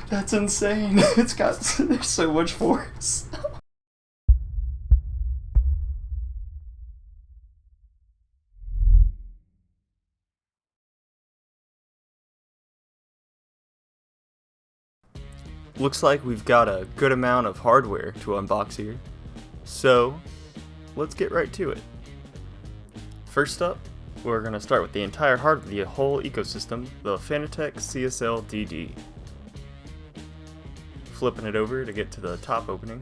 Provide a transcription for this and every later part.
That's insane. It's got there's so much force. Looks like we've got a good amount of hardware to unbox here, so let's get right to it. First up, we're going to start with the whole ecosystem, the Fanatec CSL DD. Flipping it over to get to the top opening,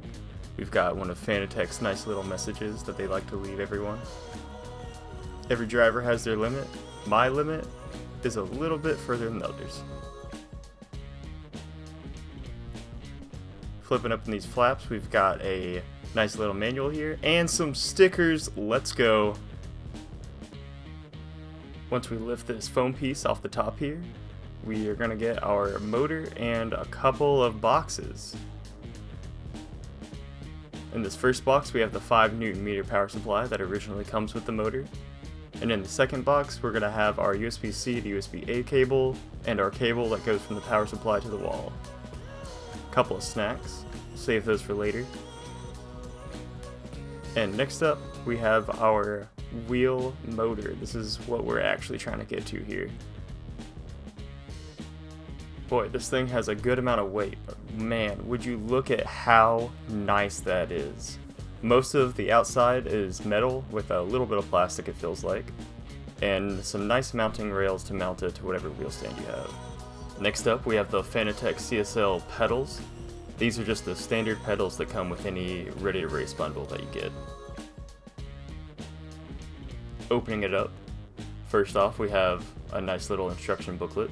we've got one of Fanatec's nice little messages that they like to leave everyone. Every driver has their limit. My limit is a little bit further than others. Flipping up in these flaps, we've got a nice little manual here and some stickers. Let's go. Once we lift this foam piece off the top here, we are going to get our motor and a couple of boxes. In this first box, we have the 5 Nm power supply that originally comes with the motor. And in the second box, we're going to have our USB-C to USB-A cable and our cable that goes from the power supply to the wall. Couple of snacks, save those for later. And next up we have our wheel motor. This is what we're actually trying to get to here. Boy, this thing has a good amount of weight, but man, would you look at how nice that is. Most of the outside is metal with a little bit of plastic, it feels like, and some nice mounting rails to mount it to whatever wheel stand you have. Next up, we have the Fanatec CSL pedals. These are just the standard pedals that come with any Ready2Race bundle that you get. Opening it up, first off we have a nice little instruction booklet,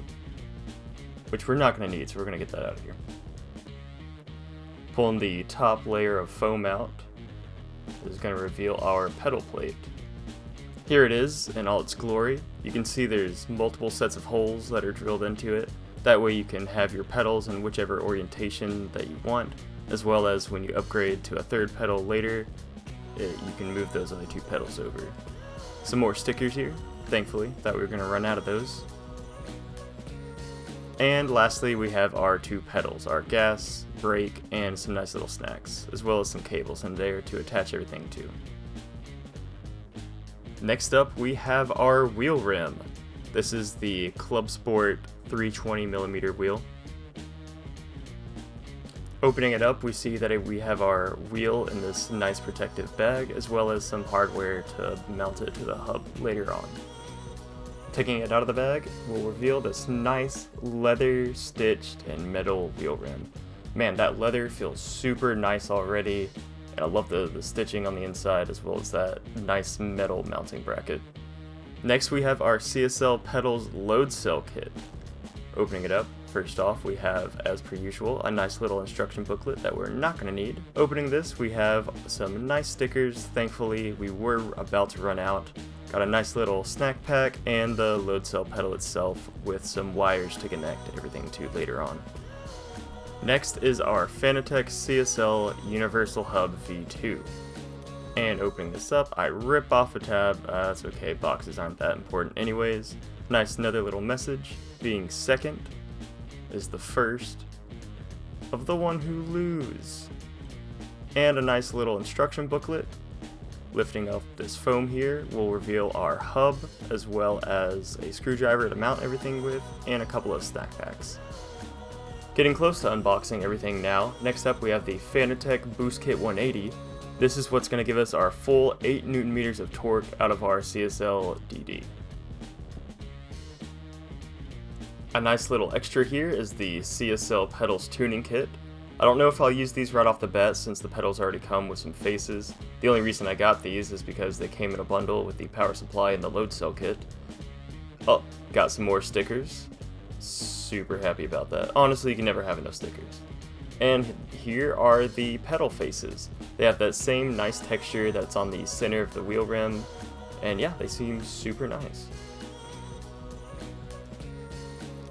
which we're not going to need, so we're going to get that out of here. Pulling the top layer of foam out, this is going to reveal our pedal plate. Here it is in all its glory. You can see there's multiple sets of holes that are drilled into it. That way you can have your pedals in whichever orientation that you want, as well as when you upgrade to a third pedal later, you can move those other 2 pedals over. Some more stickers here, thankfully, thought we were going to run out of those. And lastly, we have our 2 pedals, our gas, brake, and some nice little snacks, as well as some cables in there to attach everything to. Next up, we have our wheel rim. This is the Club Sport 320mm wheel. Opening it up, we see that we have our wheel in this nice protective bag, as well as some hardware to mount it to the hub later on. Taking it out of the bag, we'll reveal this nice leather stitched and metal wheel rim. Man, that leather feels super nice already, and I love the stitching on the inside as well as that nice metal mounting bracket. Next we have our CSL pedals load cell kit. Opening it up, first off we have, as per usual, a nice little instruction booklet that we're not going to need. Opening this, we have some nice stickers. Thankfully we were about to run out. Got a nice little snack pack and the load cell pedal itself with some wires to connect everything to later on. Next is our Fanatec CSL Universal Hub V2. And opening this up, I rip off a tab. That's okay, boxes aren't that important anyways. Nice another little message. Being second is the first of the one who lose. And a nice little instruction booklet. Lifting up this foam here will reveal our hub, as well as a screwdriver to mount everything with, and a couple of snack packs. Getting close to unboxing everything now. Next up we have the Fanatec Boost Kit 180. This is what's going to give us our full 8 Nm of torque out of our CSL DD. A nice little extra here is the CSL pedals tuning kit. I don't know if I'll use these right off the bat since the pedals already come with some faces. The only reason I got these is because they came in a bundle with the power supply and the load cell kit. Oh, got some more stickers. Super happy about that. Honestly, you can never have enough stickers. And here are the pedal faces. They have that same nice texture that's on the center of the wheel rim, and yeah, they seem super nice.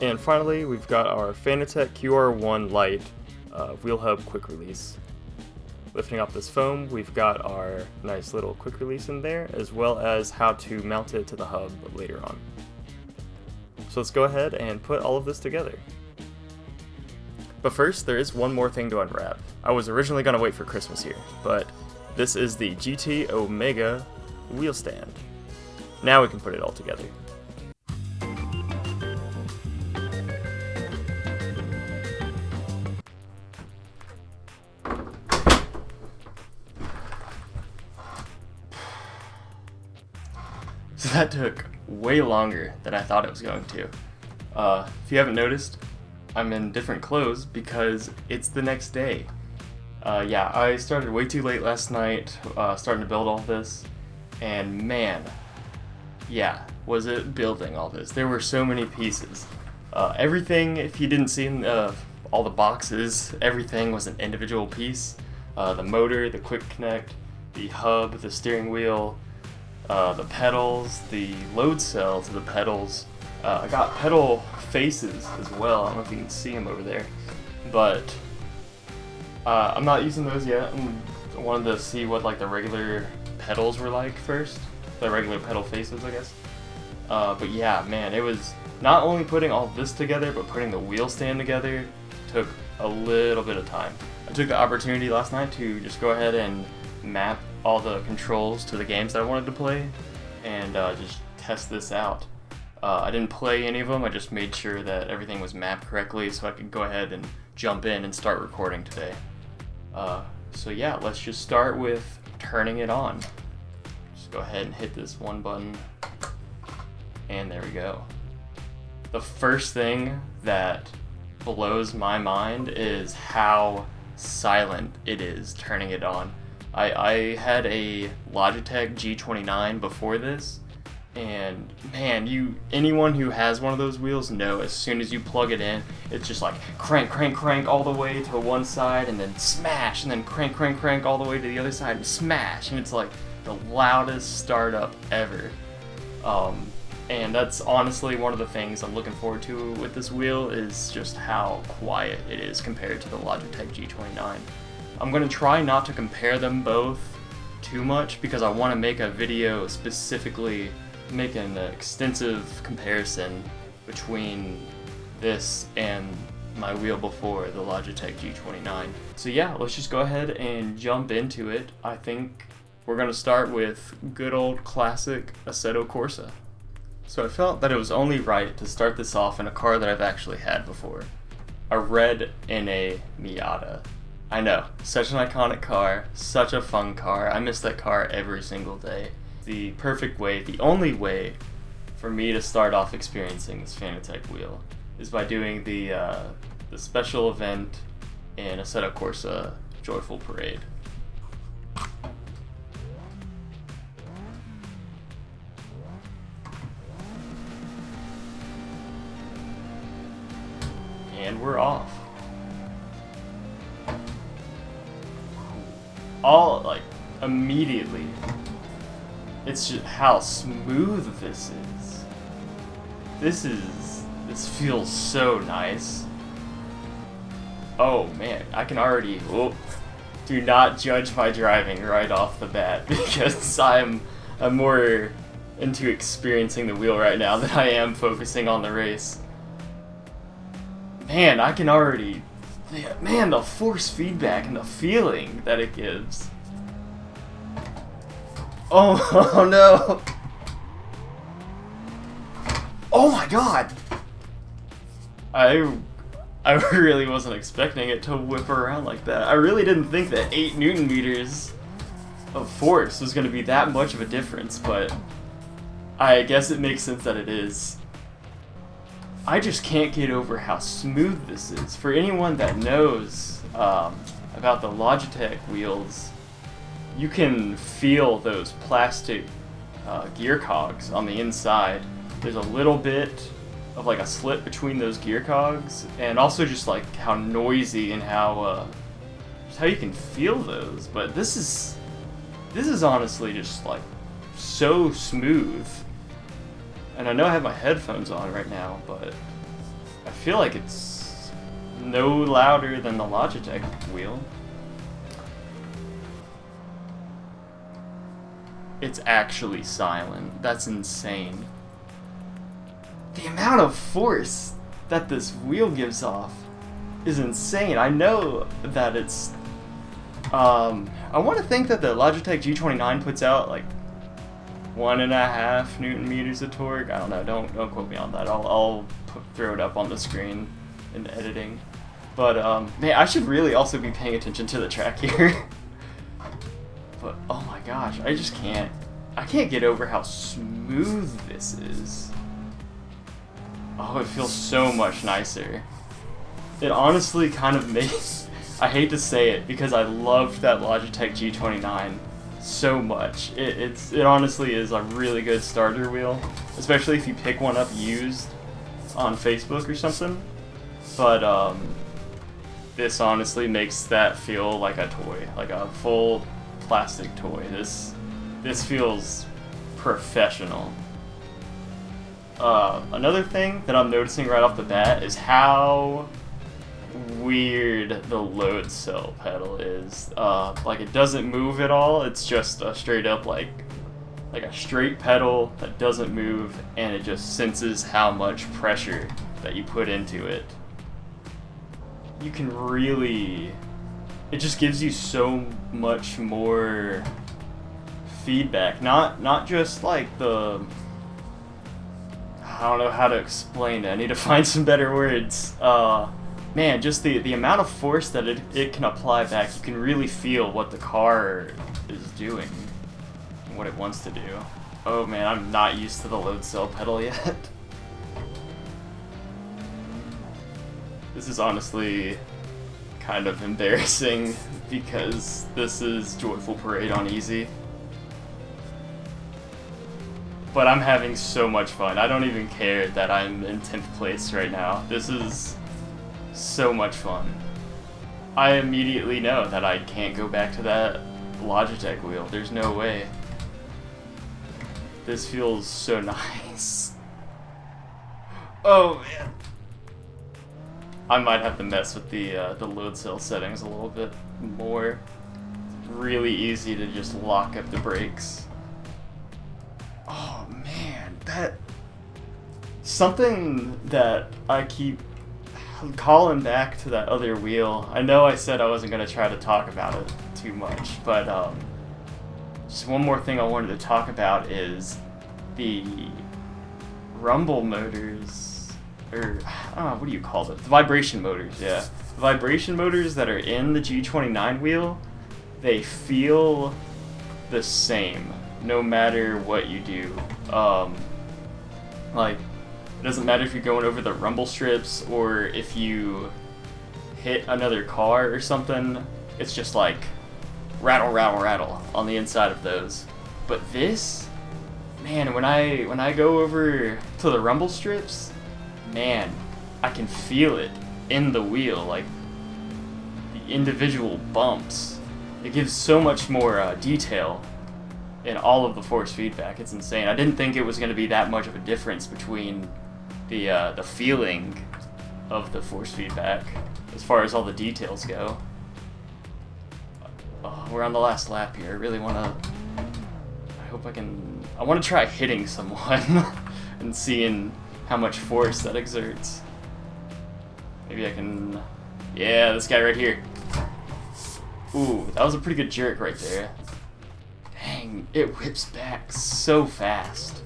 And finally, we've got our Fanatec QR1 Lite wheel hub quick release. Lifting off this foam, we've got our nice little quick release in there, as well as how to mount it to the hub later on. So let's go ahead and put all of this together. But first, there is one more thing to unwrap. I was originally going to wait for Christmas here, but this is the GT Omega wheel stand. Now we can put it all together. So that took way longer than I thought it was going to. If you haven't noticed, I'm in different clothes because it's the next day. Yeah, I started way too late last night, starting to build all this, and man, yeah, was it building all this. There were so many pieces. Everything, if you didn't see all the boxes, everything was an individual piece. The motor, the quick connect, the hub, the steering wheel, the pedals, the load cell to the pedals. I got pedal faces as well. I don't know if you can see them over there, but I'm not using those yet. I wanted to see what like the regular pedals were like first, the regular pedal faces, I guess. But yeah, man, it was not only putting all this together, but putting the wheel stand together took a little bit of time. I took the opportunity last night to just go ahead and map all the controls to the games that I wanted to play and just test this out. I didn't play any of them, I just made sure that everything was mapped correctly so I could go ahead and jump in and start recording today. So yeah, let's just start with turning it on. Just go ahead and hit this one button, and there we go. The first thing that blows my mind is how silent it is turning it on. I had a Logitech G29 before this, and man, anyone who has one of those wheels know as soon as you plug it in, it's just like crank, crank, crank all the way to one side and then smash, and then crank, crank, crank all the way to the other side and smash, and it's like the loudest startup ever. And that's honestly one of the things I'm looking forward to with this wheel is just how quiet it is compared to the Logitech G29. I'm going to try not to compare them both too much because I want to make a video specifically make an extensive comparison between this and my wheel before, the Logitech G29. So yeah, let's just go ahead and jump into it. I think we're going to start with good old classic Assetto Corsa. So I felt that it was only right to start this off in a car that I've actually had before. A red NA Miata. I know, such an iconic car, such a fun car. I miss that car every single day. The perfect way, the only way for me to start off experiencing this Fanatec wheel is by doing the special event in Assetto Corsa Joyful Parade. And we're off. All, like, immediately. It's just how smooth this is. This feels so nice. Oh man, I can already, do not judge my driving right off the bat because I'm more into experiencing the wheel right now than I am focusing on the race. Man, I can already, the force feedback and the feeling that it gives. Oh no! Oh my god! I really wasn't expecting it to whip around like that. I really didn't think that 8 Newton meters of force was going to be that much of a difference, but I guess it makes sense that it is. I just can't get over how smooth this is. For anyone that knows about the Logitech wheels, you can feel those plastic gear cogs on the inside. There's a little bit of like a slit between those gear cogs, and also just like how noisy and how just how you can feel those. But this is honestly just like so smooth. And I know I have my headphones on right now, but I feel like it's no louder than the Logitech wheel. It's actually silent. That's insane. The amount of force that this wheel gives off. is insane. I know that it's I want to think that the Logitech G29 puts out like 1.5 Newton meters of torque. I don't know. Don't quote me on that. I'll throw it up on the screen in editing. But man, I should really also be paying attention to the track here. But oh my gosh, I just can't. I can't get over how smooth this is. Oh, it feels so much nicer. It honestly kind of makes. I hate to say it because I loved that Logitech G29 so much. It honestly is a really good starter wheel, especially if you pick one up used on Facebook or something. But this honestly makes that feel like a toy, like a full plastic toy. This feels professional. Another thing that I'm noticing right off the bat is how weird the load cell pedal is. Like it doesn't move at all. It's just a straight up like a straight pedal that doesn't move, and it just senses how much pressure that you put into it. You can really, it just gives you so much more feedback. Not just like the, I don't know how to explain it. I need to find some better words. Man, just the amount of force that it can apply back, you can really feel what the car is doing and what it wants to do. Oh man, I'm not used to the load cell pedal yet. This is honestly kind of embarrassing because this is Joyful Parade on easy. But I'm having so much fun. I don't even care that I'm in 10th place right now. This is so much fun. I immediately know that I can't go back to that Logitech wheel. There's no way. This feels so nice. Oh man. I might have to mess with the load cell settings a little bit more. It's really easy to just lock up the brakes. Oh man, that something that I keep calling back to that other wheel. I know I said I wasn't gonna try to talk about it too much, but just one more thing I wanted to talk about is the rumble motors, or I don't know, what do you call it? The vibration motors, yeah. The vibration motors that are in the G29 wheel, they feel the same no matter what you do. Like, it doesn't matter if you're going over the rumble strips or if you hit another car or something, it's just like rattle, rattle, rattle on the inside of those. But this, man, when I go over to the rumble strips, man, I can feel it in the wheel, like the individual bumps. It gives so much more detail in all of the force feedback. It's insane. I didn't think it was going to be that much of a difference between the feeling of the force feedback as far as all the details go. We're on the last lap here. I really want to, I want to try hitting someone and seeing how much force that exerts. Maybe I can, yeah, this guy right here. Ooh, that was a pretty good jerk right there. Dang, it whips back so fast.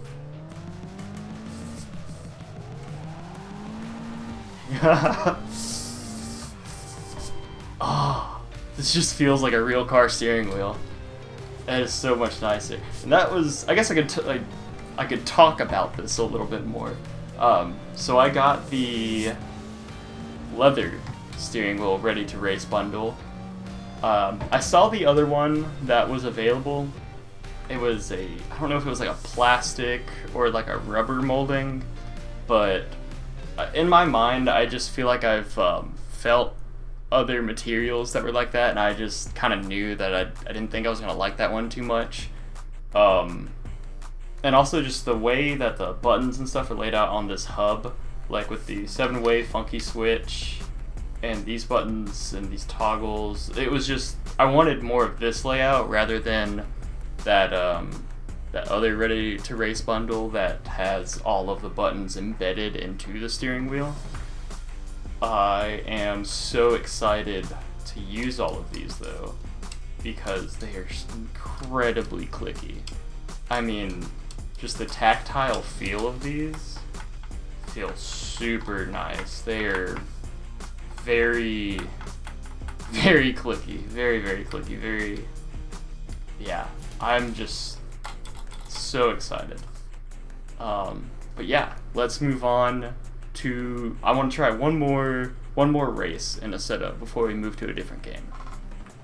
Oh, this just feels like a real car steering wheel. That is so much nicer. And that was, I guess I could talk about this a little bit more. So I got the leather steering wheel Ready2Race bundle. I saw the other one that was available. It was I don't know if it was like a plastic or like a rubber molding, but in my mind, I just feel like I've felt other materials that were like that, and I just kind of knew that I didn't think I was going to like that one too much. And also just the way that the buttons and stuff are laid out on this hub, like with the 7-way funky switch and these buttons and these toggles, it was just, I wanted more of this layout rather than that other Ready2Race bundle that has all of the buttons embedded into the steering wheel. I am so excited to use all of these though, because they are incredibly clicky. I mean, just the tactile feel of these feel super nice. They are very, very clicky, very, very clicky, very, yeah, I'm just so excited. But yeah, let's move on to, I want to try one more race in Assetto before we move to a different game.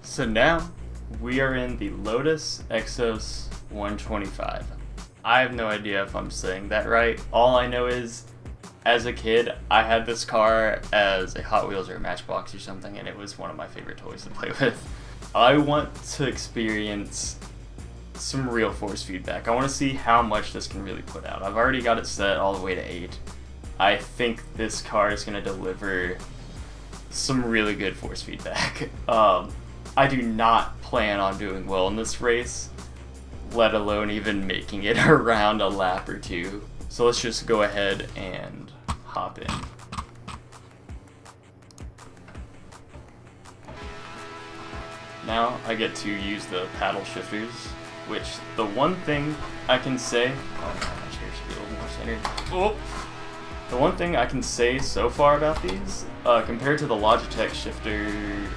So now we are in the Lotus Exos 125. I have no idea if I'm saying that right. All I know is, as a kid, I had this car as a Hot Wheels or a Matchbox or something, and it was one of my favorite toys to play with. I want to experience some real force feedback. I want to see how much this can really put out. I've already got it set all the way to 8. I think this car is going to deliver some really good force feedback. I do not plan on doing well in this race, let alone even making it around a lap or two. So let's just go ahead and hop in. Now I get to use the paddle shifters, which the one thing I can say, oh man, my chair should be a little more centered. Oh. The one thing I can say so far about these, compared to the Logitech shifter,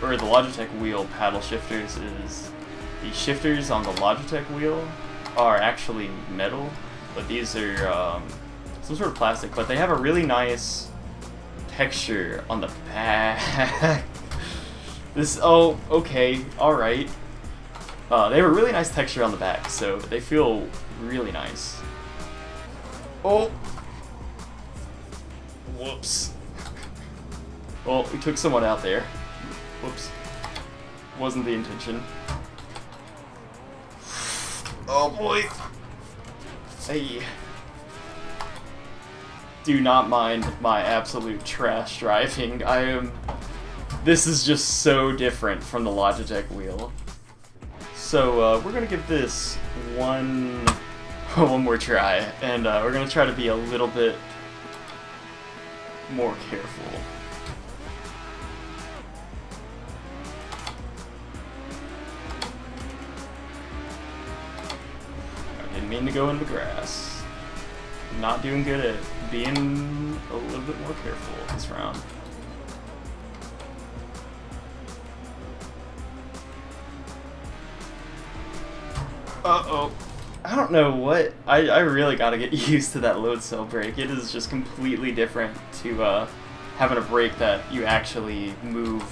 or the Logitech wheel paddle shifters, is the shifters on the Logitech wheel are actually metal, but these are some sort of plastic, but they have a really nice texture on the back. Oh, okay, alright. They have a really nice texture on the back, so they feel really nice. Oh! Whoops. Well, we took someone out there. Whoops. Wasn't the intention. Oh boy! Hey. Do not mind my absolute trash driving. This is just so different from the Logitech wheel. So we're gonna give this one more try, and we're gonna try to be a little bit more careful. I didn't mean to go in the grass. Not doing good at being a little bit more careful this round. Uh-oh. I don't know what, I really gotta get used to that load cell brake. It is just completely different to having a brake that you actually move.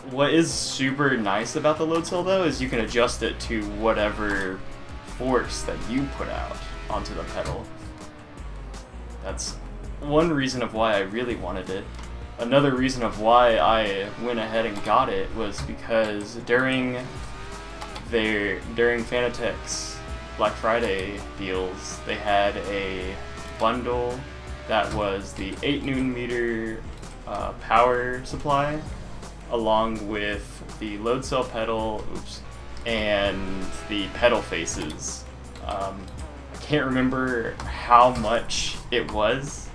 What is super nice about the load cell though is you can adjust it to whatever force that you put out onto the pedal. That's one reason of why I really wanted it. Another reason of why I went ahead and got it was because during Fanatec's Black Friday deals, they had a bundle that was the 8Nm power supply, along with the load cell pedal, and the pedal faces. I can't remember how much it was.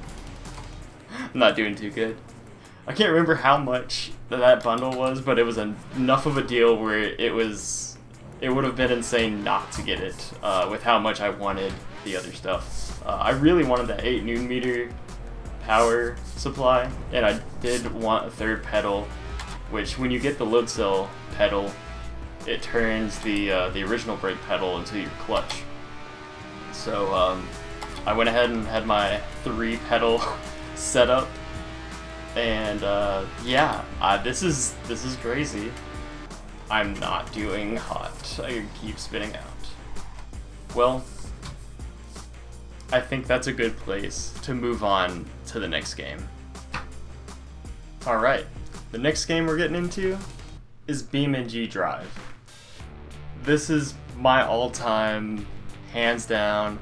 I'm not doing too good. I can't remember how much that bundle was, but it was enough of a deal where it would have been insane not to get it, with how much I wanted the other stuff. I really wanted that 8Nm power supply, and I did want a third pedal, which when you get the load cell pedal, it turns the original brake pedal into your clutch. So I went ahead and had my 3 pedal setup, and yeah, this is crazy. I'm not doing hot. I keep spinning out. Well, I think that's a good place to move on to the next game. Alright, the next game we're getting into is BeamNG Drive. This is my all-time, hands down,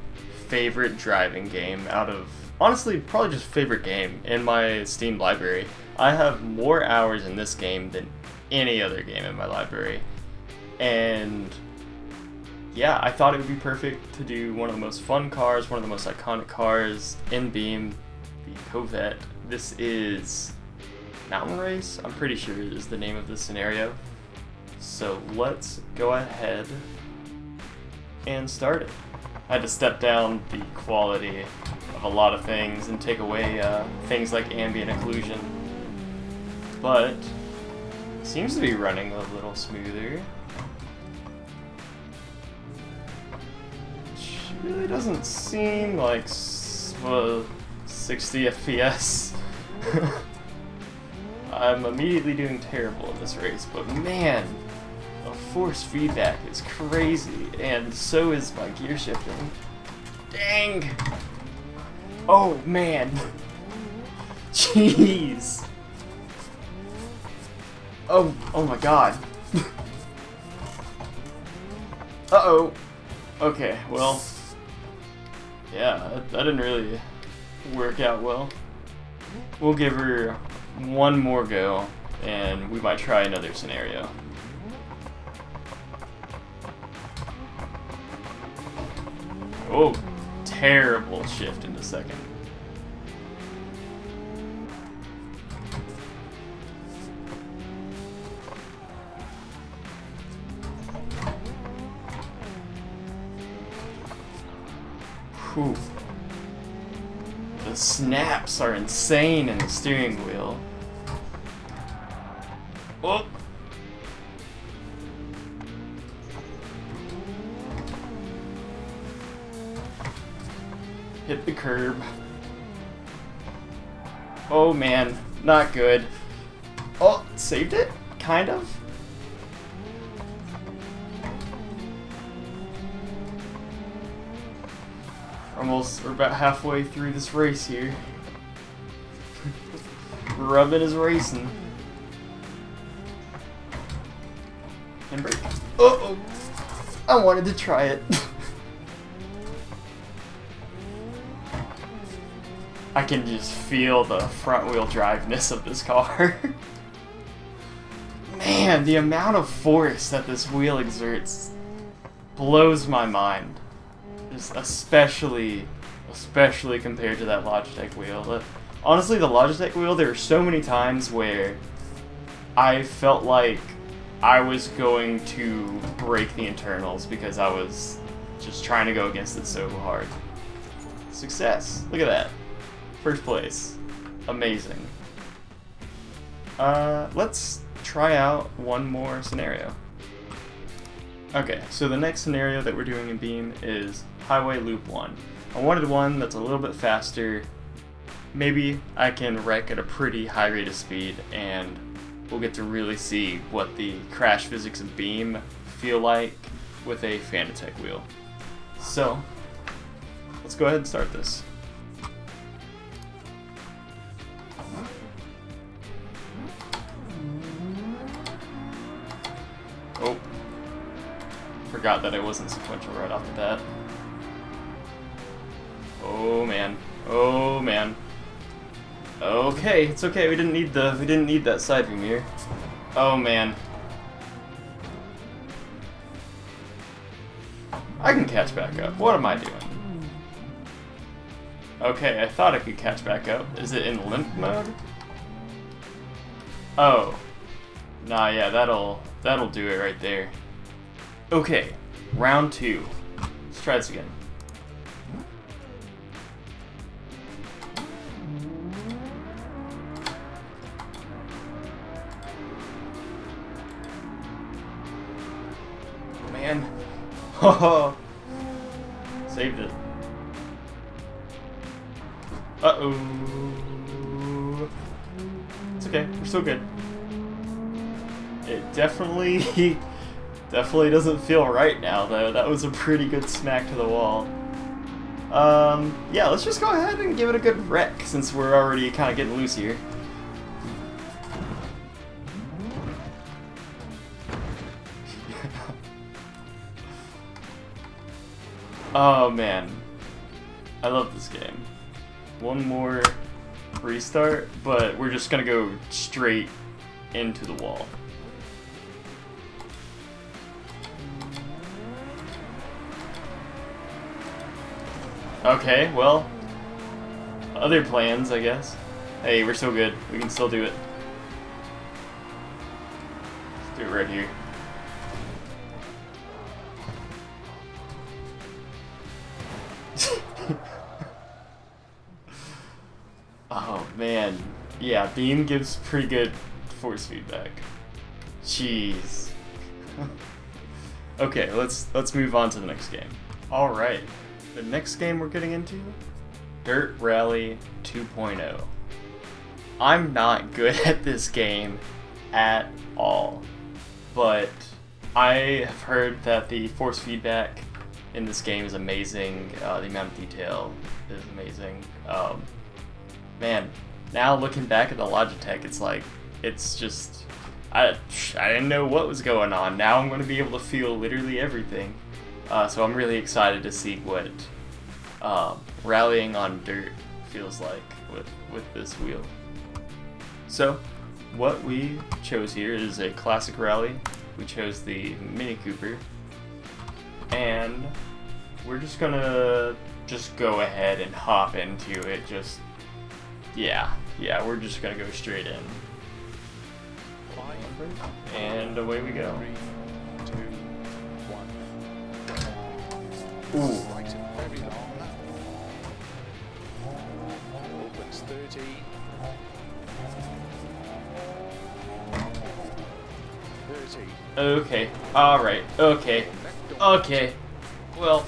favorite driving game out of, honestly, probably just favorite game in my Steam library. I have more hours in this game than any other game in my library, and yeah, I thought it would be perfect to do one of the most fun cars, one of the most iconic cars in Beam, the Covette This is Mountain Race, I'm pretty sure is the name of this scenario. So let's go ahead and start it. I had to step down the quality of a lot of things and take away things like ambient occlusion. But it seems to be running a little smoother. It really doesn't seem like 60 FPS. I'm immediately doing terrible in this race, but man, the force feedback is crazy, and so is my gear shifting. Dang! Oh man! Jeez! Oh my god. Uh-oh. Okay, well, yeah, that didn't really work out well. We'll give her one more go, and we might try another scenario. Oh, terrible shift into second. Whew. The snaps are insane in the steering wheel. Oh! Hit the curb. Oh man, not good. Oh, saved it? Kind of? We're about halfway through this race here. Rubbin is racing. Handbrake. Uh-oh! I wanted to try it. I can just feel the front wheel driveness of this car. Man, the amount of force that this wheel exerts blows my mind. Just especially compared to that Logitech wheel. Honestly, the Logitech wheel, there were so many times where I felt like I was going to break the internals because I was just trying to go against it so hard. Success. Look at that. First place. Amazing. Let's try out one more scenario. Okay, so the next scenario that we're doing in Beam is Highway Loop 1. I wanted one that's a little bit faster. Maybe I can wreck at a pretty high rate of speed, and we'll get to really see what the crash physics of Beam feel like with a Fanatec wheel. So, let's go ahead and start this. Oh. Forgot that it wasn't sequential right off the bat. Oh man. Oh man. Okay, it's okay. We didn't need that side view mirror. Oh man. I can catch back up. What am I doing? Okay, I thought I could catch back up. Is it in limp mode? Oh. Nah, yeah, that'll do it right there. Okay, round 2. Let's try this again. Oh, man. Oh, saved it. Uh-oh. It's okay, we're still good. It definitely doesn't feel right now, though. That was a pretty good smack to the wall. Yeah, let's just go ahead and give it a good wreck, since we're already kind of getting loose here. Oh, man. I love this game. One more restart, but we're just gonna go straight into the wall. Okay, well, other plans, I guess. Hey, we're still good. We can still do it. Let's do it right here. Oh man, yeah, Beam gives pretty good force feedback. Jeez. Okay, let's move on to the next game. All right, the next game we're getting into, Dirt Rally 2.0. I'm not good at this game at all, but I have heard that the force feedback in this game is amazing. The amount of detail is amazing. Man, now looking back at the Logitech, it's like, it's just, I didn't know what was going on. Now I'm going to be able to feel literally everything. So I'm really excited to see what rallying on dirt feels like with this wheel. So what we chose here is a classic rally. We chose the Mini Cooper, and we're just gonna go ahead and hop into it. Yeah, we're just gonna go straight in. And away we go. 3, 2, 1. Ooh. Very long. Opens 30. 30. Okay. Alright. Okay. Okay. Well,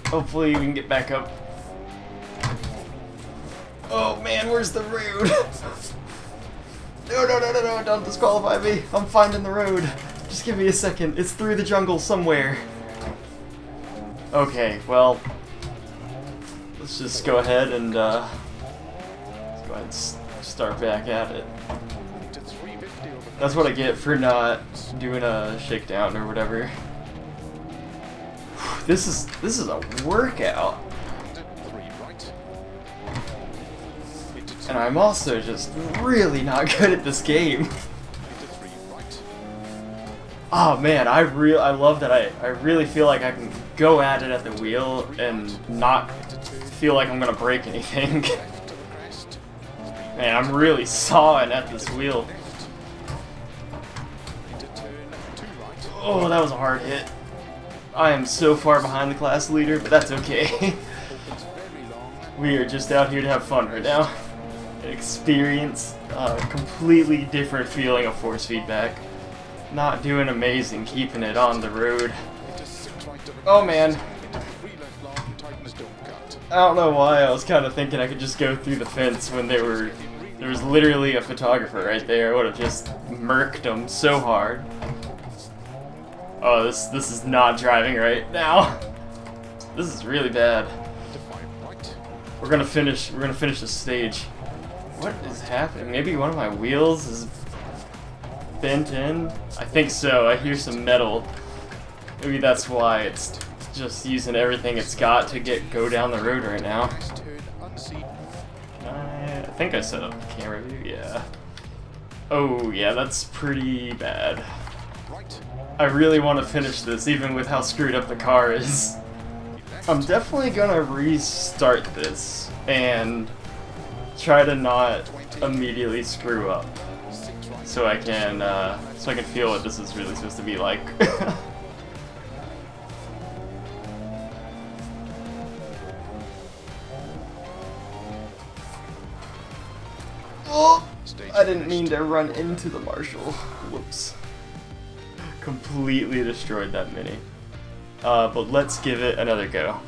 hopefully we can get back up. Oh man, where's the road? No, don't disqualify me. I'm finding the road. Just give me a second. It's through the jungle somewhere. Okay, well, let's just go ahead and start back at it. That's what I get for not doing a shakedown or whatever. This is a workout. And I'm also just really not good at this game. Oh man, I love that I really feel like I can go at it at the wheel and not feel like I'm gonna break anything. Man, I'm really sawing at this wheel. Oh, that was a hard hit. I am so far behind the class leader, but that's okay. We are just out here to have fun right now. Experience a completely different feeling of force feedback. Not doing amazing keeping it on the road. Oh man. I don't know why I was kind of thinking I could just go through the fence when there was literally a photographer right there. I would have just murked him so hard. Oh, this is not driving right now. This is really bad. We're gonna finish the stage. What is happening? Maybe one of my wheels is bent in? I think so. I hear some metal. Maybe that's why it's just using everything it's got to go down the road right now. I think I set up the camera view, yeah. Oh yeah, that's pretty bad. I really want to finish this even with how screwed up the car is. I'm definitely gonna restart this and try to not immediately screw up, so I can feel what this is really supposed to be like. Oh, I didn't mean to run into the marshal. Whoops. Completely destroyed that Mini. But let's give it another go.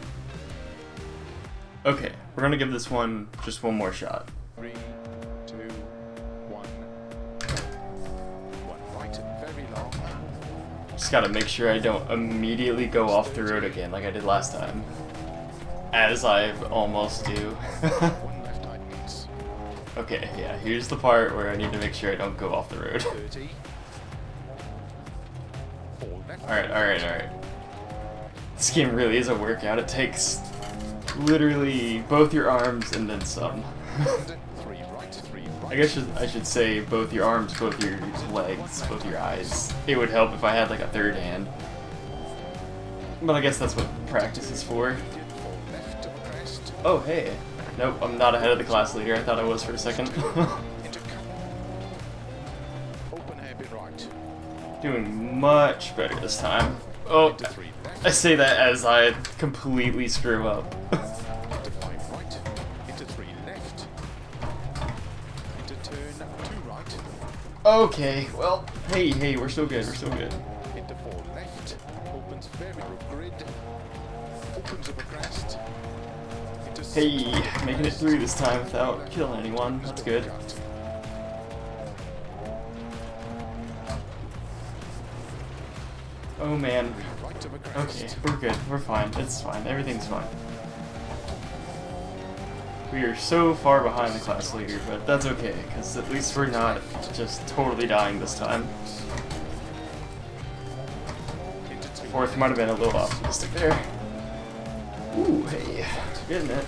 Okay, we're gonna give this one just one more shot. 3, 2, 1. One right, very long. Just gotta make sure I don't immediately go off the road again like I did last time. As I almost do. Okay, yeah, here's the part where I need to make sure I don't go off the road. Alright. This game really is a workout. It takes literally both your arms and then some. I guess I should say both your arms, both your legs, both your eyes. It would help if I had like a third hand. But I guess that's what practice is for. Oh, hey. Nope, I'm not ahead of the class leader. I thought I was for a second. Doing much better this time. Oh, I say that as I completely screw up. Okay, well, hey, we're still good, we're still good. Hey, making it through this time without killing anyone, that's good. Oh man. Okay, we're good, we're fine, it's fine, everything's fine. We are so far behind the class leader, but that's okay, because at least we're not just totally dying this time. Fourth might have been a little optimistic there. Ooh, hey, getting it.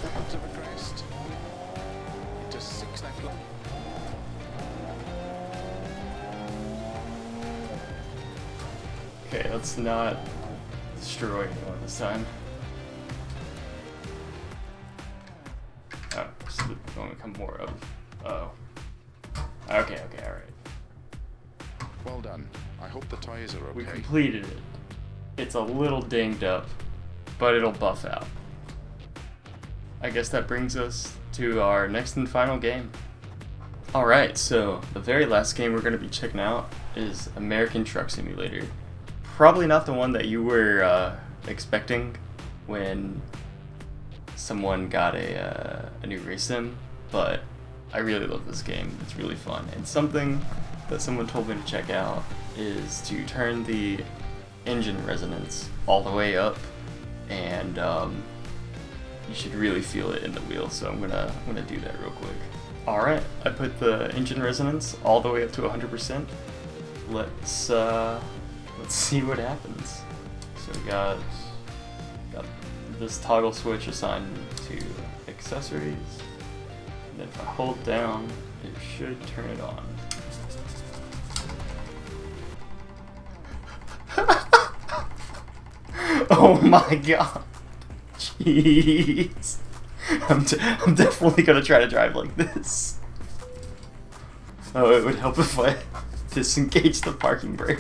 Okay, let's not destroy anyone this time. Oh, so it's going to come more of. Oh. Okay, alright. Well done. I hope the tires are okay. We completed it. It's a little dinged up, but it'll buff out. I guess that brings us to our next and final game. Alright, so the very last game we're going to be checking out is American Truck Simulator. Probably not the one that you were expecting when someone got a new race sim, but I really love this game. It's really fun. And something that someone told me to check out is to turn the engine resonance all the way up, and you should really feel it in the wheel. So I'm gonna do that real quick. All right, I put the engine resonance all the way up to 100%. Let's see what happens. So we got this toggle switch assigned to accessories, and if I hold down, it should turn it on. Oh my god! Jeez! I'm definitely gonna try to drive like this. Oh, it would help if I disengage the parking brake.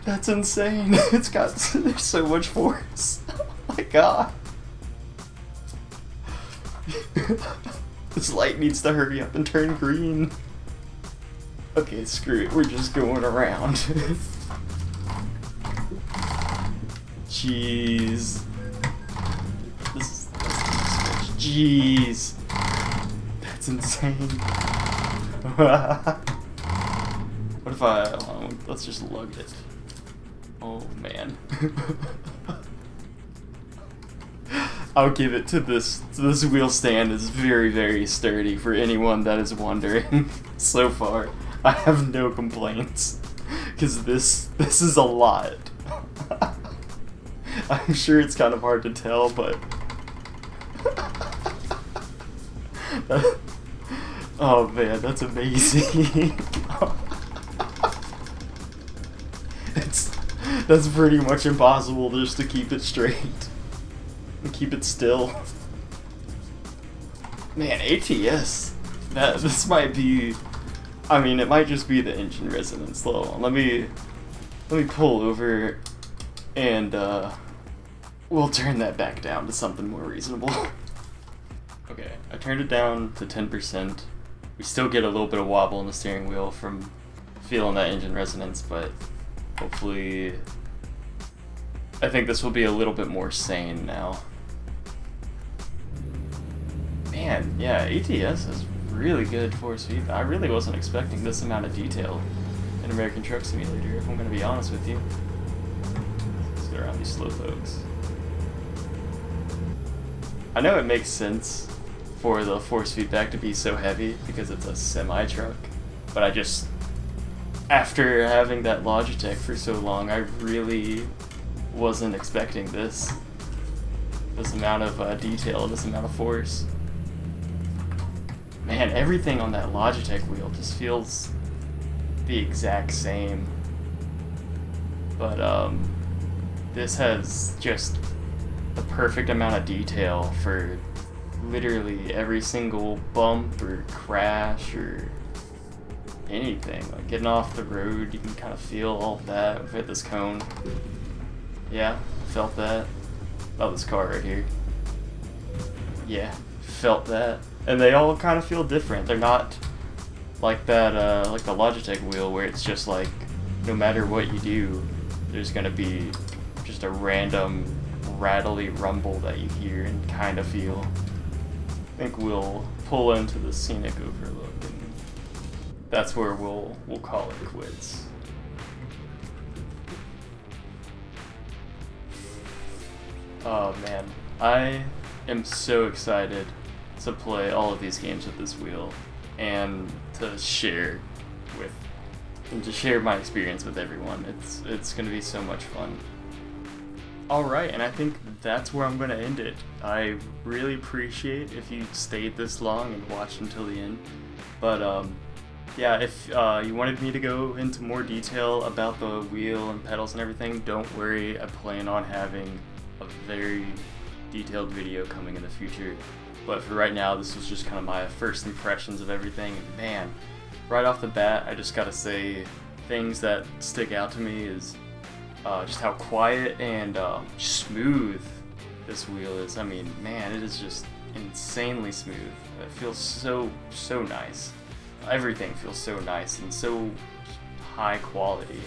That's insane. There's so much force. Oh my god. This light needs to hurry up and turn green. Okay, screw it. We're just going around. Jeez. Jeez. That's insane. What if let's just lug it. Oh man. I'll give it to this wheel stand is very, very sturdy for anyone that is wondering. So far, I have no complaints, because this is a lot. I'm sure it's kind of hard to tell, but oh man, that's amazing. That's pretty much impossible just to keep it straight and keep it still. Man, ATS. This might be. I mean, it might just be the engine resonance. Hold on, let me pull over, and we'll turn that back down to something more reasonable. Okay, I turned it down to 10%. We still get a little bit of wobble in the steering wheel from feeling that engine resonance, but hopefully, I think this will be a little bit more sane now. Man, yeah, ATS is really good force feedback. I really wasn't expecting this amount of detail in American Truck Simulator, if I'm going to be honest with you. Let's get around these slowpokes. I know it makes sense for the force feedback to be so heavy because it's a semi-truck, but I just, after having that Logitech for so long, I really wasn't expecting this amount of detail, this amount of force. Man, everything on that Logitech wheel just feels, the exact same, but this has just the perfect amount of detail for literally every single bump or crash or anything. Like getting off the road, you can kind of feel all of that. We've hit this cone. Yeah, felt that. Oh, this car right here. Yeah, felt that. And they all kind of feel different. They're not like that, like the Logitech wheel where it's just like, no matter what you do, there's gonna be just a random rattly rumble that you hear and kind of feel. I think we'll pull into the scenic overlook, and that's where we'll call it quits. Oh man, I am so excited to play all of these games with this wheel and to share my experience with everyone. It's gonna be so much fun. Alright, and I think that's where I'm gonna end it. I really appreciate if you stayed this long and watched until the end. But yeah, if you wanted me to go into more detail about the wheel and pedals and everything, don't worry, I plan on having a very detailed video coming in the future. But for right now, this was just kind of my first impressions of everything. And man, right off the bat, I just gotta say, things that stick out to me is just how quiet and smooth this wheel is. I mean, man, it is just insanely smooth. It feels so nice. Everything feels so nice and so high quality.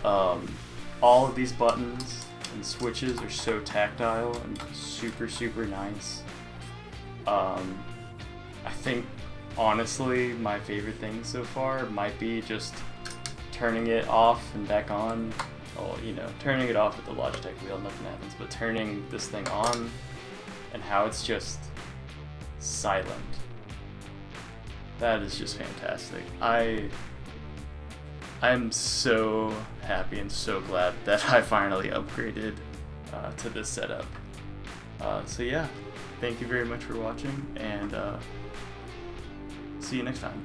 All of these buttons and switches are so tactile and super nice. I think honestly my favorite thing so far might be just turning it off and back on. Well, you know, turning it off with the Logitech wheel, nothing happens, but turning this thing on and how it's just silent. That is just fantastic. I'm so happy and so glad that I finally upgraded to this setup. So yeah, thank you very much for watching, and see you next time.